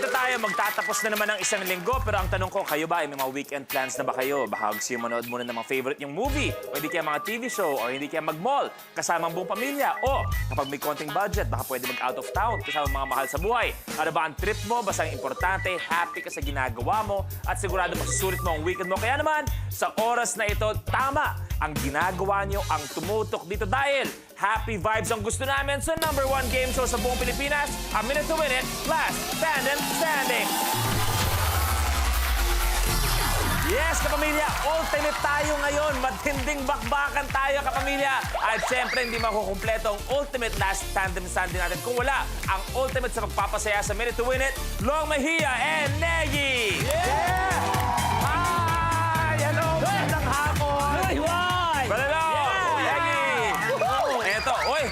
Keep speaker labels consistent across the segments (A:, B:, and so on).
A: Eto tayo, magtatapos na naman ang isang linggo. Pero ang tanong ko, kayo ba ay may mga weekend plans na ba kayo? Baka gusto yung manood muna ng mga favorite yung movie. O hindi kaya mga TV show. O hindi kaya mag-mall. Kasama ang buong pamilya. O kapag may konting budget, baka pwede mag-out of town. Kasama mga mahal sa buhay. Ano ba ang trip mo? Basta ang importante, happy ka sa ginagawa mo. At sigurado masusulit mo ang weekend mo. Kaya naman, sa oras na ito, tama ang ginagawa nyo ang tumutok dito dahil happy vibes ang gusto namin sa #1 game show sa buong Pilipinas, A Minute to Win It, Last Tandem Standing. Yes, kapamilya, ultimate tayo ngayon. Matinding bakbakan tayo, kapamilya. At syempre, hindi makukumpleto ang ultimate last tandem standing natin kung wala ang ultimate sa pagpapasaya sa Minute to Win It, Long Mejia and Negi. Yeah! Hi! Hello! Magandang hapon! Balalo! Negi! Eto, oy!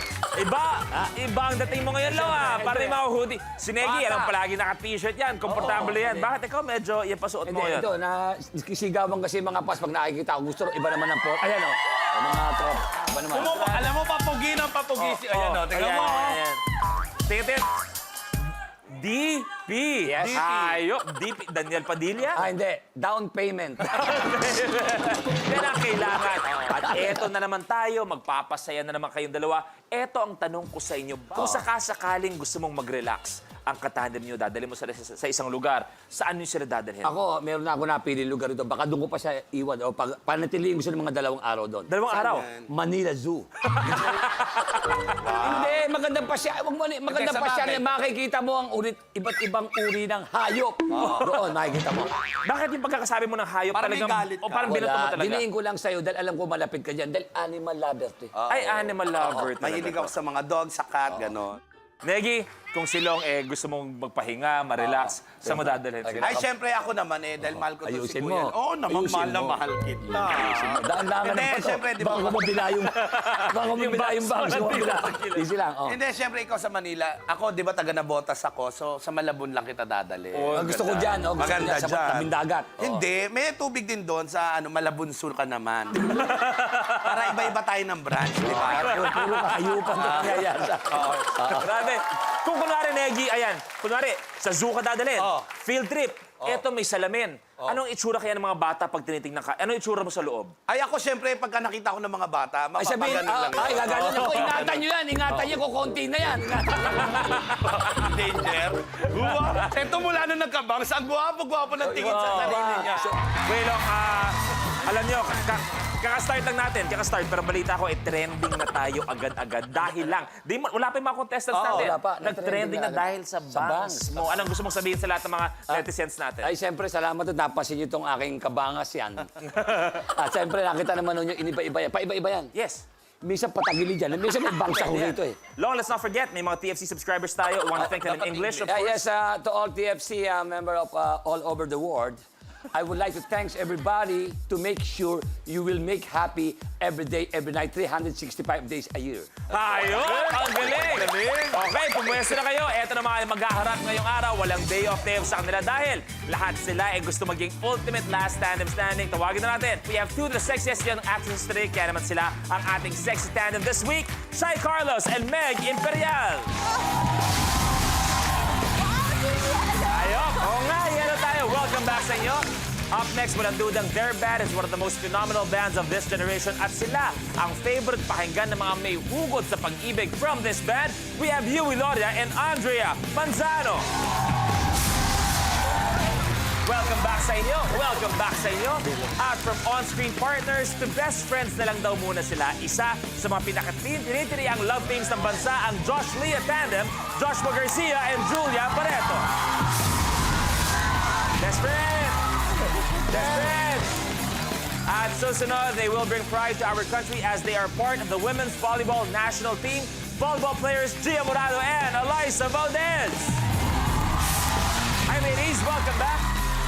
A: Iba ang dating mo ngayon, Lo, ah. Para yung mga hoodie. Si Negi, alam palagi naka-t-shirt yan. Komportable yan. Bakit ikaw medyo yan pasuot mo ngayon?
B: Ito, kisigawan kasi mga pas pag nakikita ko. Gusto iba naman ng port. Ayan, o. Yung mga trop. Iba naman.
C: Alam mo, papugi ng papugi. Ayan, o. Tingnan mo.
A: Tingnan. DP.
B: Yes.
A: Ayop. DP. Daniel Padilla?
B: Hindi. Down payment.
A: Yan ang kailangan. At eto na naman tayo, magpapasaya na naman kayong dalawa. Eto ang tanong ko sa inyo. Kung sakasakaling gusto mong mag-relax, ang katandem nyo, dadali mo sa isang lugar, saan nyo sila dadalhin?
B: Ako, meron na ako napili lugar ito. Baka doon ko pa siya iwan. O panatiliin ko siya ng mga 2 araw doon.
A: 2 araw?
B: Manila Zoo. Hindi, magandang pasya. Magandang
C: sa
B: pasya
C: bagay.
B: na makikita mo ang iba't ibang uri ng hayop. Doon, makikita mo.
A: Bakit yung pagkakasabi mo ng hayop
C: Parang
A: talagang...
C: may galit
A: O
C: ka.
A: parang binato mo talaga?
B: Diniin ko lang sa'yo dahil alam ko malapit ka dyan. Dahil animal lover to eh.
A: Ay, animal lover talaga.
C: Mahilig ako sa mga dog, sa cat, gano'n.
A: Negi, kung silong gusto mong magpahinga, ma-relax, saan mo dadalhin sila?
C: Ay, syempre ako naman dahil mahal ko to si
B: Ayusin
C: Kuya.
B: mo.
C: Oo naman,
B: Ayusin
C: mahal na
B: mo.
C: mahal kita.
B: Daan-daan
C: Hindi,
B: naman
C: syempre, di ba?
B: Baka kumabila yung... Baka kumabila yung bangs. Easy lang, oh.
C: Hindi, syempre ikaw sa Manila. Ako, di ba, taga Nabotas ako. So, sa Malabon lang kita dadali.
B: Ang gusto ko dyan, oh. Gusto ko
C: Maganda
B: dyan sa
C: dyan.
B: tabing dagat.
C: Hindi, may tubig din doon sa Malabon Sur ka naman. Para iba-iba tayo ng branch, di ba?
B: Puro kahayupan na nangyayari.
A: Grabe. Kung kunwari, Negi, ayan, kunwari, sa zoo ka dadalhin,
C: Oh.
A: field trip, eto may salamin. Anong itsura kaya ng mga bata pag tinitingnan ka? Anong itsura mo sa loob?
C: Ay, ako, syempre, pagka nakita ko ng mga bata,
B: Ay, sabihin,
C: mapapaganon lang yun.
B: ay, gaganon ako. Ingatan nyo yan, ingatan nyo ko, konti na yan.
C: Danger. Ito mula nung nagkabang, ang gwapo-gwapo ng tingin sa sarili niya.
A: Wilong, alam nyo, kaka-start lang natin, pero balita ko, trending na tayo agad-agad dahil lang. Wala pa yung mga contestants natin.
B: wala pa.
A: Nag-trending na
B: Nag-trending na
A: dahil sa
B: Sa
A: bangs
B: bangs.
A: mo. Anong gusto mong sabihin sa lahat ng mga netizens natin?
B: Ay, siyempre, salamat at napasin nyo itong aking kabangas yan. At siyempre, nakita naman nun yung iniba-iba yan. Paiba-iba yan.
A: Yes.
B: Minsan patagili dyan. Minsan may bangs ako rito eh.
A: Long, let's not forget, may mga TFC subscribers tayo. We want to thank them in English, of
B: Yeah,
A: course.
B: yes, to all TFC member of all over the world, I would like to thank everybody to make sure you will make happy every day, every night, 365 days a year.
A: Ayun! Ang galing! Okay, pumuwesto na kayo. Eto na mga maghaharap ngayong araw. Walang day off sa kanila dahil lahat sila ay gusto maging ultimate last tandem standing. Tawagin na natin. We have 2 of the sexiest young actresses today. Kaya naman sila ang ating sexy tandem this week. Shai Carlos and Meg Imperial. Ayun! Oo nga, yan na tayo. Welcome back sa inyo. Up next, walang dudang, Their Band is one of the most phenomenal bands of this generation at sila ang favorite pakinggan ng mga may hugot sa pag-ibig. From this band, we have Huey Loria and Andrea Manzano. Welcome back sa inyo. Welcome back sa inyo. At from on-screen partners to best friends na lang daw muna sila. Isa sa mga pinaka-tinitiri ang love teams ng bansa, ang Josh Lea tandem, Joshua Garcia and Julia Barreto. Best friends! Best friends! At susunod, they will bring pride to our country as they are part of the women's volleyball national team, volleyball players Gia Morado and Eliza Valdez. Hi, ladies. Welcome back.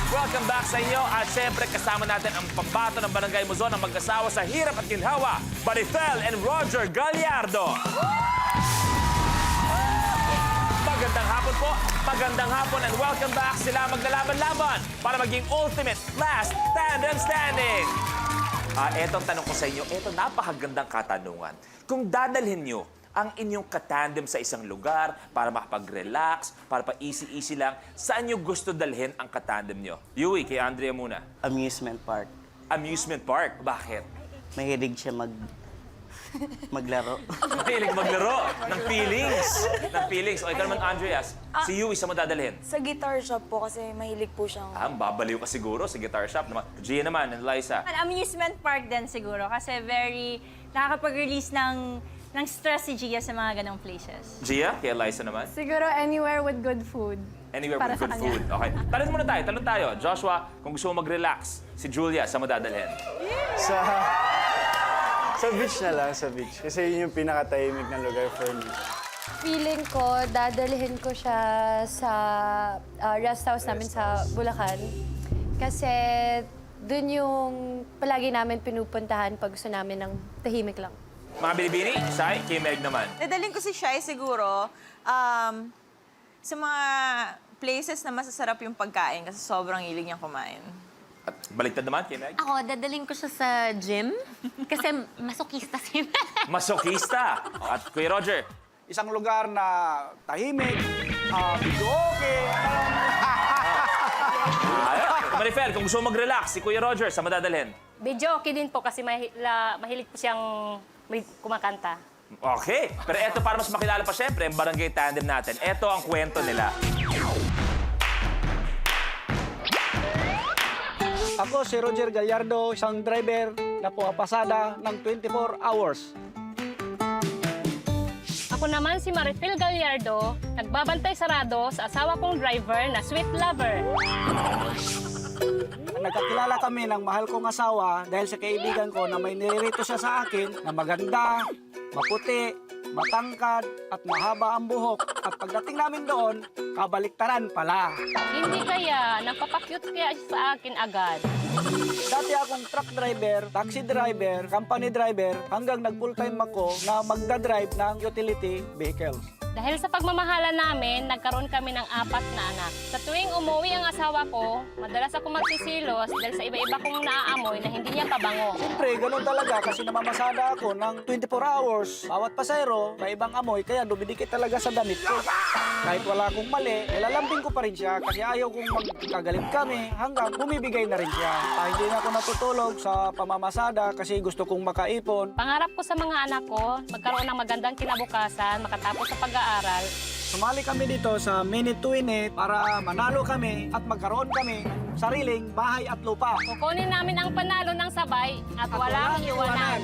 A: Welcome back sa inyo. At siyempre, kasama natin ang pambato ng Barangay Muzon ang mag-asawa sa hirap at ginhawa, Marifel and Roger Gallardo. Magandang hapon po. Magandang hapon and welcome back. Sila maglalaban-laban para maging ultimate last tandem standing. Etong tanong ko sa inyo, eto napakagandang katanungan. Kung dadalhin nyo ang inyong katandem sa isang lugar para makapag-relax, para pa easy-easy lang, saan nyo gusto dalhin ang katandem nyo? Yui, kay Andrea muna.
D: Amusement park.
A: Amusement park. Bakit?
D: Mahilig siya maglaro.
A: Mahilig maglaro ng feelings. Ng feelings. O ikaw naman, Andreas, si Yui, saan mo dadalhin?
E: Sa guitar shop po kasi mahilig po siyang...
A: Babaliw ka siguro sa guitar shop naman. Gia naman, and Liza.
F: Amusement park din siguro kasi very nakakapag-release ng stress si Gia sa mga ganong places.
A: Gia, kay Liza naman.
G: Siguro anywhere with good food.
A: Anywhere
G: Para
A: with
G: sa
A: good
G: kanya.
A: food. Okay. Talon tayo. Joshua, kung gusto mo mag-relax, si Julia, saan mo dadalhin?
H: Sa beach na lang, sa beach. Kasi yun yung pinakatahimik na lugar for me.
G: Feeling ko, dadalhin ko siya sa rest house namin sa Bulacan. Kasi dun yung palagi namin pinupuntahan pag gusto namin ng tahimik lang.
A: Mga binibini, Sai, kay Meg naman.
I: Dadalhin ko si Shai siguro sa mga places na masasarap yung pagkain kasi sobrang hilig niyang kumain.
A: At baliktad naman, kay Meg.
J: Ako, dadaling ko siya sa gym kasi masokista si
A: Masokista. At Kuya Roger,
H: Isang lugar na tahimik, video okay.
A: Marifer, kung gusto mo mag-relax, si Kuya Roger, saan mo dadalhin?
K: Video okay din po kasi mahilig po siyang kumakanta.
A: Okay. Pero eto, para mas makilala pa syempre, ang barangay tandem natin. Eto ang kwento nila.
H: Ako si Roger Gallardo, isang driver na pumapasada ng 24 hours.
K: Ako naman si Marifil Gallardo, nagbabantay sarado sa asawa kong driver na sweet lover.
H: Nagkakilala kami ng mahal kong asawa dahil sa kaibigan ko na may nirito siya sa akin na maganda, maputi, matangkad, at mahaba ang buhok. At pagdating namin doon, kabaliktaran pala.
K: Hindi kaya, napapakyut kaya siya sa akin agad.
H: Dati akong truck driver, taxi driver, company driver, hanggang nag-full-time ako na magdadrive ng utility vehicles.
K: Dahil sa pagmamahalan namin, nagkaroon kami ng 4 na anak. Sa tuwing umuwi ang asawa ko, madalas ako magsisilos dahil sa iba-iba kong naaamoy na hindi niya pabango.
H: Siyempre, ganun talaga kasi namamasada ako ng 24 hours. Bawat pasero, may ibang amoy, kaya dumidikit talaga sa damit ko. Kahit wala akong mali, nilalambing ko pa rin siya kasi ayaw kong magkagalit kami hanggang bumibigay na rin siya. Hindi na ako natutulog sa pamamasada kasi gusto kong makaipon.
K: Pangarap ko sa mga anak ko, magkaroon ng magandang kinabukasan, makatapos sa pag-aaral.
H: Sumali kami dito sa Minute to Win It para manalo kami at magkaroon kami ng sariling bahay at lupa.
K: Kukunin namin ang panalo ng sabay at walang iwanan.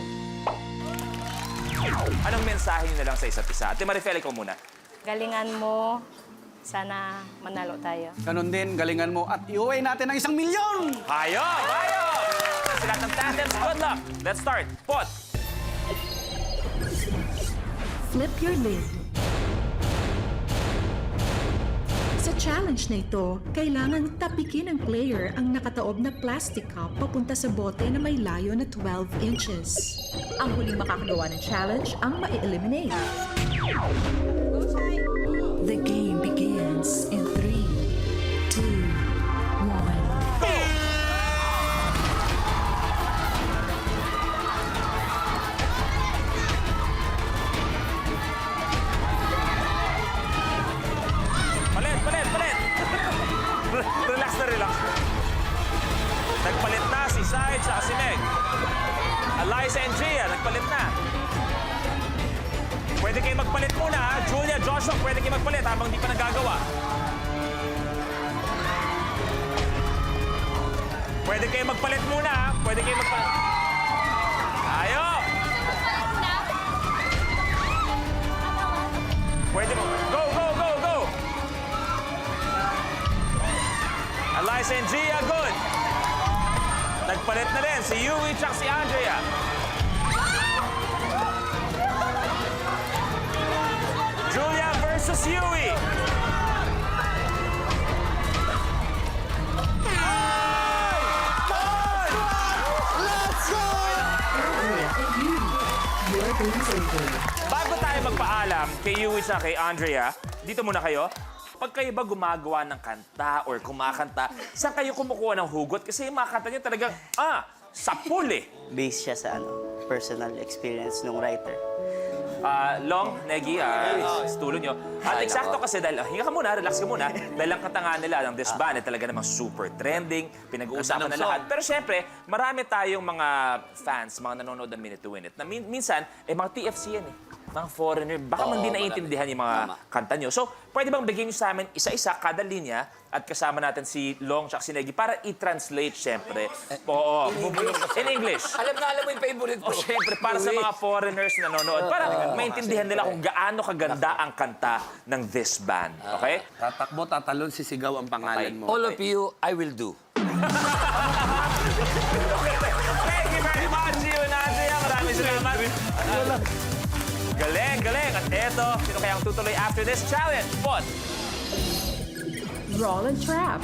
A: Anong mensahe nyo na lang sa isa't isa? Ate Marifel, ikaw muna.
K: Galingan mo, sana manalo tayo.
H: Ganon din, galingan mo at iuwi natin ang 1 milyon!
A: Hayop! Hayop! Sa lahat ng tandems, good luck! Let's start. Pot!
L: Flip your lid. Sa challenge na ito, kailangang tapikin ng player ang nakataob na plastic cup papunta sa bote na may layo na 12 inches. Ang huling makakagawa ng challenge ang ma-eliminate. The game begins in 3, 2, 1.
A: Palit! Relax na relax. Nagpalit na si Sai at si Meg. Eliza and Gia, nagpalit na. Pwede kayo magpalit muna, ha? Julia, Joshua, pwede kayo magpalit habang di pa nagagawa. Pwede kayo magpalit muna, ha? Pwede kayo magpalit. Ayo! Pwede mo. Go! Eliza and Gia, good. Nagpalit na din si Yui at si Andrea. Julia versus Yui. Bago tayo magpaalam kay Yui at kay Andrea, dito muna kayo. Pag kayo ba gumagawa ng kanta or kumakanta, saan kayo kumukuha ng hugot? Kasi yung mga kanta niyo talagang, sapul eh.
D: Based siya sa personal experience ng writer.
A: Long, Negi, tulo nyo. At eksakto kasi dahil, hinga ka muna, relax ka muna, dahil ang katangahan nila ng disband ay talaga namang super trending, pinag-uusapan na lahat. Pero syempre, marami tayong mga fans, mga nanonood ng Minute to Win It, na minsan, mga TFC yan eh. Mga foreigner, baka man di naiintindihan yung mga kanta nyo. So, pwede bang bigyan nyo sa amin isa-isa kada linya at kasama natin si Long at si Negi para i-translate, syempre. Oo, in English.
B: Alam mo yung favorite ko.
A: Syempre, para sa mga foreigners na nanonood, para maintindihan nila kung gaano kaganda ang kanta ng this band. Okay?
C: Tatakbo, tatalon, sisigaw ang pangalan mo.
B: All of you, I will do.
A: Thank you very much, Gio Nadia. Maraming salamat. Galing, galing. At eto, sino kayang tutuloy after this challenge? Pod!
L: Roll and trap.